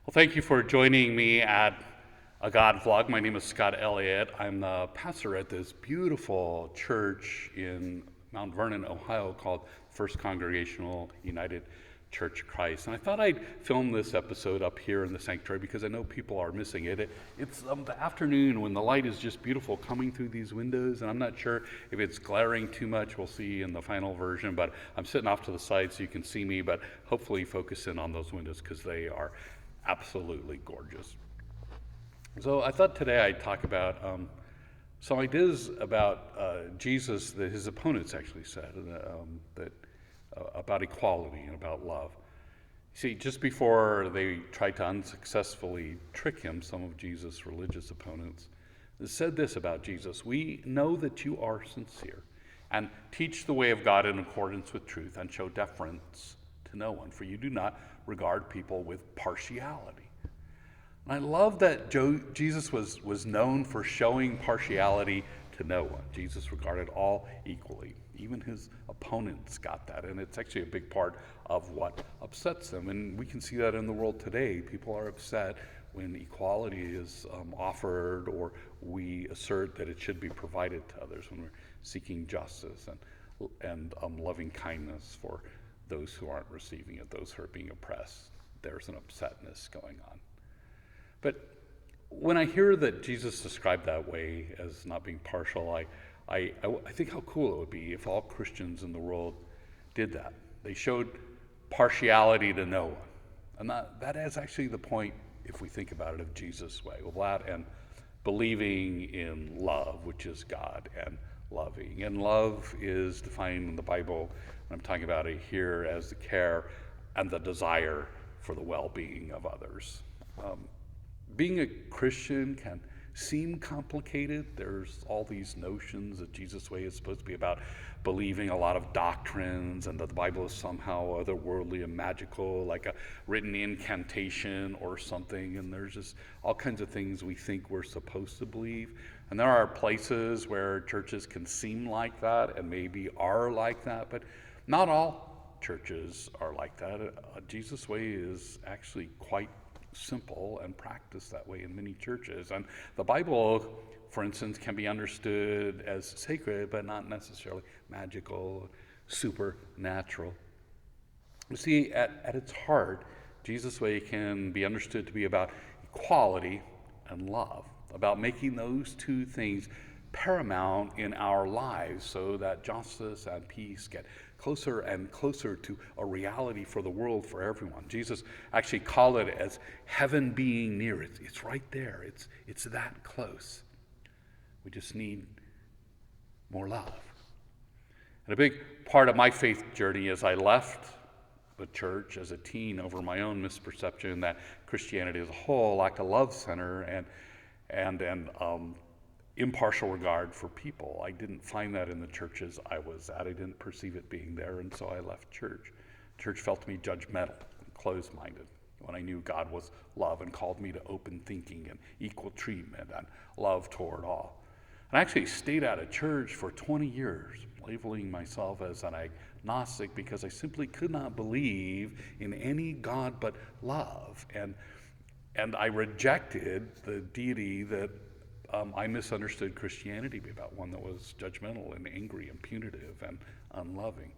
Well, thank you for joining me at a God vlog. My name is Scott Elliott. I'm the pastor at this beautiful church in Mount Vernon, Ohio called First Congregational United Church of Christ. And I thought I'd film this episode up here in the sanctuary because I know people are missing it. It's the afternoon when the light is just beautiful coming through these windows, and I'm not sure if it's glaring too much. We'll see in the final version, but I'm sitting off to the side so you can see me, but hopefully focus in on those windows because they are absolutely gorgeous. So I thought today I'd talk about some ideas about Jesus that his opponents actually said about equality and about love. See, just before they tried to unsuccessfully trick him, some of Jesus' religious opponents said this about Jesus: "We know that you are sincere and teach the way of God in accordance with truth and show deference to no one, for you do not regard people with partiality." And I love that Jesus was known for showing partiality to no one. Jesus regarded all equally. Even his opponents got that, and it's actually a big part of what upsets them. And we can see that in the world today. People are upset when equality is offered, or we assert that it should be provided to others, when we're seeking justice and loving kindness for those who aren't receiving it, those who are being oppressed. There's an upsetness going on. But when I hear that Jesus described that way as not being partial, I think how cool it would be if all Christians in the world did that. They showed partiality to no one. And that is actually the point, if we think about it, of Jesus' way. Well, that and believing in love, which is God, and loving. And love is defined in the Bible, when I'm talking about it here, as the care and the desire for the well-being of others. Being a Christian can seem complicated. There's all these notions that Jesus' way is supposed to be about believing a lot of doctrines, and that the Bible is somehow otherworldly and magical, like a written incantation or something. And there's just all kinds of things we think we're supposed to believe. And there are places where churches can seem like that and maybe are like that, but not all churches are like that. Jesus' way is actually quite simple and practiced that way in many churches. And the Bible, for instance, can be understood as sacred, but not necessarily magical, supernatural. You see, at its heart, Jesus' way can be understood to be about equality and love, about making those two things paramount in our lives so that justice and peace get closer and closer to a reality for the world, for everyone. Jesus actually called it as heaven being near. It's right there. It's that close. We just need more love. And a big part of my faith journey as I left the church as a teen over my own misperception that Christianity as a whole lacked a love center and impartial regard for people. I didn't find that in the churches I was at. I didn't perceive it being there, and so I left church. Church felt to me judgmental and closed-minded, when I knew God was love and called me to open thinking and equal treatment and love toward all. And I actually stayed out of church for 20 years, labeling myself as an agnostic because I simply could not believe in any God but love. And I rejected the deity that I misunderstood Christianity to be about, one that was judgmental and angry and punitive and unloving.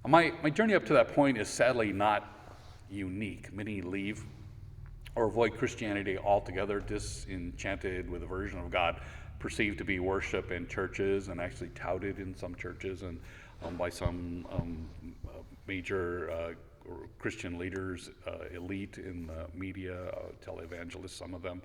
My journey up to that point is sadly not unique. Many leave or avoid Christianity altogether, disenchanted with a version of God perceived to be worship in churches and actually touted in some churches and by some major Christian leaders, elite in the media, televangelists, some of them.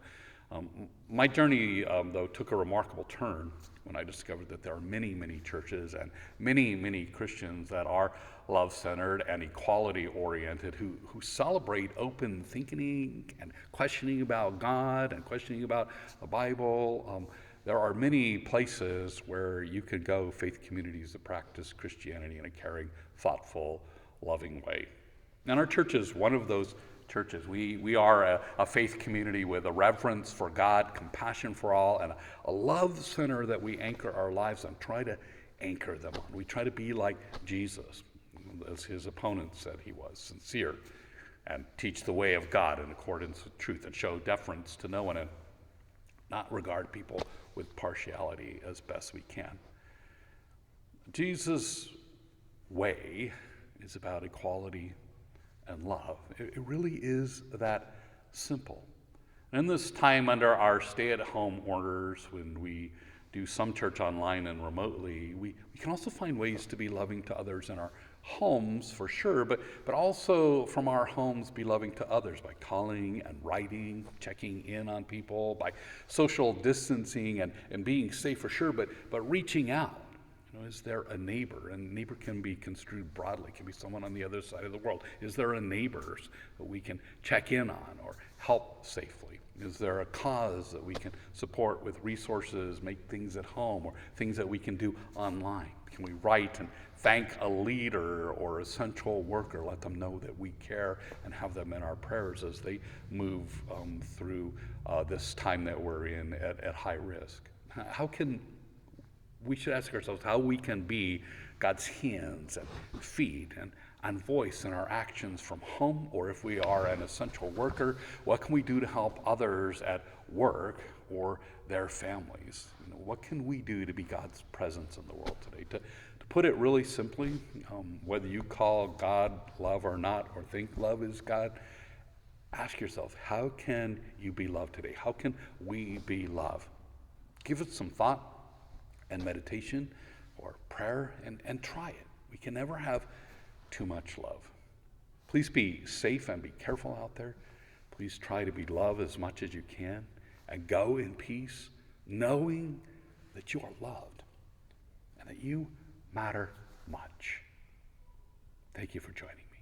My journey, though, took a remarkable turn when I discovered that there are many, many churches and many, many Christians that are love-centered and equality-oriented who celebrate open thinking and questioning about God and questioning about the Bible. There are many places where you could go, faith communities that practice Christianity in a caring, thoughtful, loving way. And our church is one of those churches. We are a faith community with a reverence for God, compassion for all, and a love center that we anchor our lives on, try to anchor them on. We try to be like Jesus, as his opponents said he was, sincere, and teach the way of God in accordance with truth, and show deference to no one, and not regard people with partiality as best we can. Jesus' way is about equality and love. It really is that simple. And in this time under our stay-at-home orders, when we do some church online and remotely, we can also find ways to be loving to others in our homes, for sure, but also from our homes be loving to others by calling and writing, checking in on people, by social distancing and being safe, for sure, but reaching out. Is there a neighbor? And neighbor can be construed broadly. It can be someone on the other side of the world. Is there a neighbor that we can check in on or help safely? Is there a cause that we can support with resources, make things at home, or things that we can do online? Can we write and thank a leader or essential worker, let them know that we care, and have them in our prayers as they move through this time that we're in at high risk? We should ask ourselves how we can be God's hands and feet and voice in our actions from home, or if we are an essential worker, what can we do to help others at work or their families? What can we do to be God's presence in the world today? To put it really simply, whether you call God love or not, or think love is God, ask yourself, how can you be love today? How can we be love? Give it some thought and meditation or prayer, and try it. We can never have too much love. Please be safe and be careful out there. Please try to be love as much as you can, and go in peace, knowing that you are loved and that you matter much. Thank you for joining me.